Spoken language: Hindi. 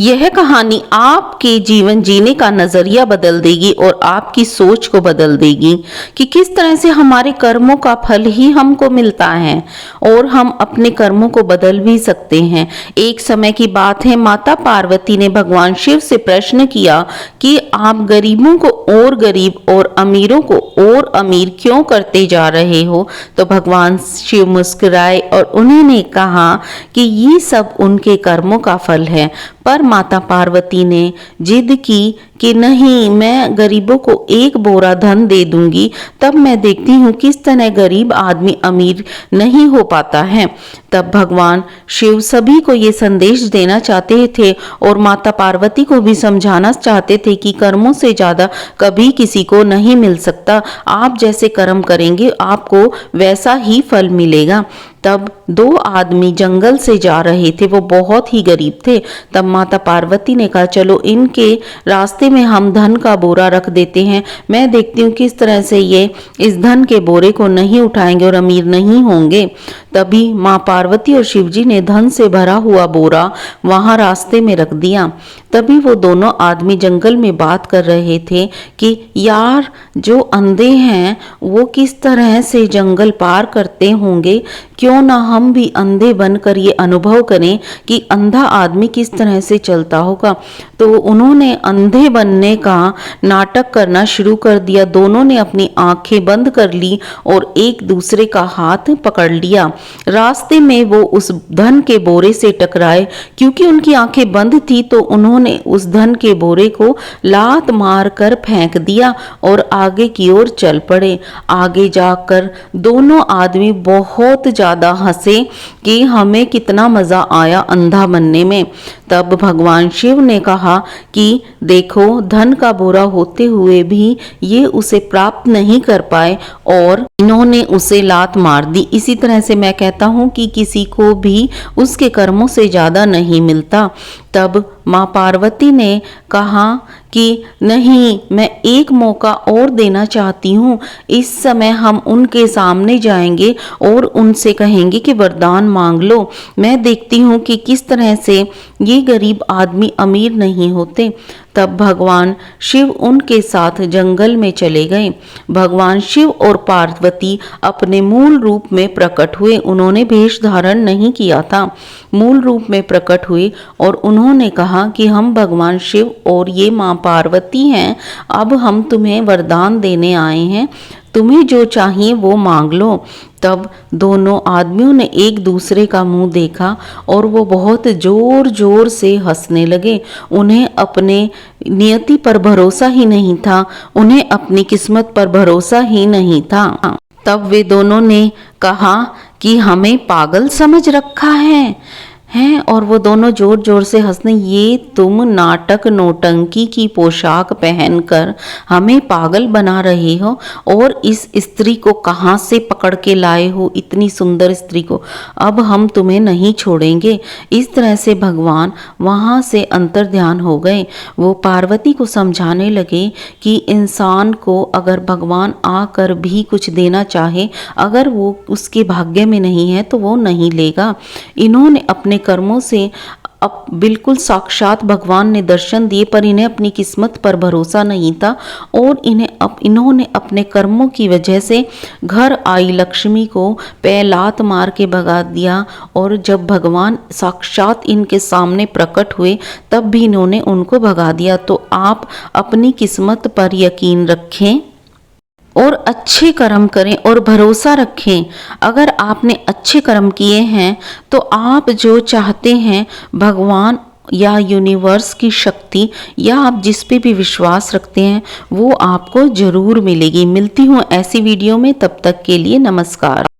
यह कहानी आपके जीवन जीने का नजरिया बदल देगी और आपकी सोच को बदल देगी कि किस तरह से हमारे कर्मों का फल ही हमको मिलता है और हम अपने कर्मों को बदल भी सकते हैं। एक समय की बात है, माता पार्वती ने भगवान शिव से प्रश्न किया कि आप गरीबों को और गरीब और अमीरों को और अमीर क्यों करते जा रहे हो। तो भगवान शिव मुस्कुराए और उन्होंने कहा कि ये सब उनके कर्मों का फल है। पर माता पार्वती ने जिद की कि नहीं, मैं गरीबों को एक बोरा धन दे दूंगी, तब मैं देखती हूँ किस तरह गरीब आदमी अमीर नहीं हो पाता है। तब भगवान शिव सभी को ये संदेश देना चाहते थे और माता पार्वती को भी समझाना चाहते थे कि कर्मों से ज्यादा कभी किसी को नहीं मिल सकता। आप जैसे कर्म करेंगे आपको वैसा ही फल मिलेगा। तब दो आदमी जंगल से जा रहे थे, वो बहुत ही गरीब थे। तब माता पार्वती ने कहा, चलो इनके रास्ते में हम धन का बोरा रख देते हैं, मैं देखती हूँ किस तरह से ये इस धन के बोरे को नहीं उठाएंगे और अमीर नहीं होंगे। तभी माँ पार्वती और शिवजी ने धन से भरा हुआ बोरा वहां रास्ते में रख दिया। तभी वो दोनों आदमी जंगल में बात कर रहे थे कि यार, जो अंधे हैं वो किस तरह से जंगल पार करते होंगे, क्यों ना हम भी अंधे बनकर ये अनुभव करें कि अंधा आदमी किस तरह से चलता होगा। तो उन्होंने अंधे बनने का नाटक करना शुरू कर दिया। दोनों ने अपनी आंखें बंद कर ली और एक दूसरे का हाथ पकड़ लिया। रास्ते में वो उस धन के बोरे से टकराए। क्योंकि उनकी आंखें बंद थी तो उन्होंने उस धन के बोरे को लात मार कर फेंक दिया और आगे की ओर चल पड़े। आगे जाकर दोनों आदमी बहुत ज्यादा हंसे कि हमें कितना मजा आया अंधा बनने में। तब भगवान शिव ने कहा कि देखो, धन का बोरा होते हुए भी ये उसे प्राप्त नहीं कर पाए और इन्होंने उसे लात मार दी। इसी तरह से मैं कहता हूँ कि किसी को भी उसके कर्मों से ज्यादा नहीं मिलता। तब माँ पार्वती ने कहा कि नहीं, मैं एक मौका और देना चाहती हूँ। इस समय हम उनके सामने जाएंगे और उनसे कहेंगे कि वरदान मांग लो। मैं देखती हूँ कि किस तरह से ये गरीब आदमी अमीर नहीं होते। तब भगवान शिव उनके साथ जंगल में चले गए। भगवान शिव और पार्वती अपने मूल रूप में प्रकट हुए। उन्होंने वेश धारण नहीं किया था, मूल रूप में प्रकट हुए और उन्होंने कहा कि हम भगवान शिव और ये माँ पार्वती हैं, अब हम तुम्हें वरदान देने आए हैं, तुम्हें जो चाहिए वो मांग लो। तब दोनों आदमियों ने एक दूसरे का मुंह देखा और वो बहुत जोर जोर से हंसने लगे। उन्हें अपने नियति पर भरोसा ही नहीं था, उन्हें अपनी किस्मत पर भरोसा ही नहीं था। तब वे दोनों ने कहा कि हमें पागल समझ रखा है और वो दोनों जोर जोर से हंसने, ये तुम नाटक नौटंकी की पोशाक पहनकर हमें पागल बना रहे हो और इस स्त्री को कहाँ से पकड़ के लाए हो, इतनी सुंदर स्त्री को, अब हम तुम्हें नहीं छोड़ेंगे। इस तरह से भगवान वहाँ से अंतर्ध्यान हो गए। वो पार्वती को समझाने लगे कि इंसान को अगर भगवान आकर भी कुछ देना चाहे, अगर वो उसके भाग्य में नहीं है तो वो नहीं लेगा। इन्होंने अपने कर्मों से अब बिल्कुल साक्षात भगवान ने दर्शन दिए, पर इन्हें अपनी किस्मत पर भरोसा नहीं था और इन्होंने अपने कर्मों की वजह से घर आई लक्ष्मी को पैलात मार के भगा दिया। और जब भगवान साक्षात इनके सामने प्रकट हुए तब भी इन्होंने उनको भगा दिया। तो आप अपनी किस्मत पर यकीन रखें और अच्छे कर्म करें और भरोसा रखें। अगर आपने अच्छे कर्म किए हैं तो आप जो चाहते हैं, भगवान या यूनिवर्स की शक्ति या आप जिस पे भी विश्वास रखते हैं वो आपको जरूर मिलेगी। मिलती हूँ ऐसी वीडियो में, तब तक के लिए नमस्कार।